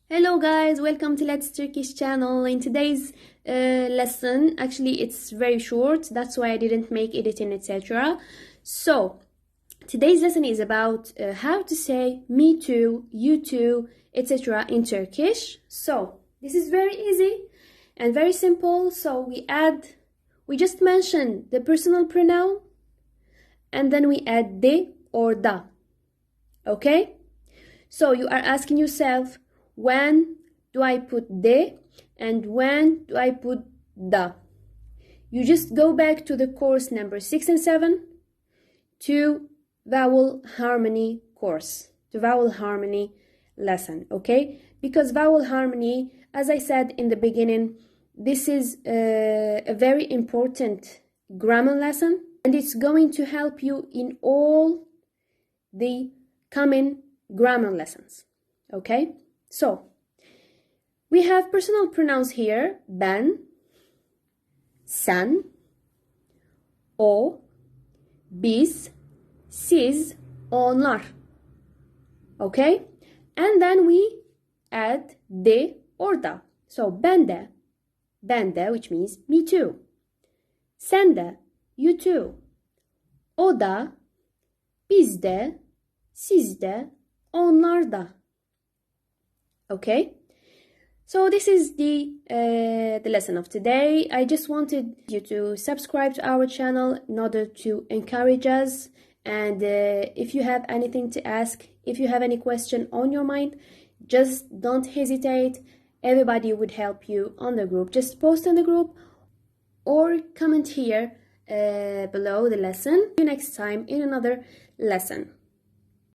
Hello guys, welcome to Let's Turkish channel. In today's lesson, actually it's very short, that's why I didn't make editing etc. So today's lesson is about how to say me too, you too, etc. in Turkish. So this is very easy and very simple. So we just mention the personal pronoun and then we add de or da. Okay? So you are asking yourself, when do I put de and when do I put da? You just go back to the course number 6 and 7 to vowel harmony course, to vowel harmony lesson, okay? Because vowel harmony, as I said in the beginning, this is a very important grammar lesson and it's going to help you in all the coming grammar lessons, okay? So, we have personal pronouns here, ben, sen, o, biz, siz, onlar, okay? And then we add de or da. So, ben de, which means me too. Sen de, you too. O da, biz de, siz de, onlar da. Okay, so this is the lesson of today. I just wanted you to subscribe to our channel in order to encourage us. And if you have anything to ask, if you have any question on your mind, just don't hesitate. Everybody would help you on the group. Just post in the group or comment here below the lesson. See you next time in another lesson.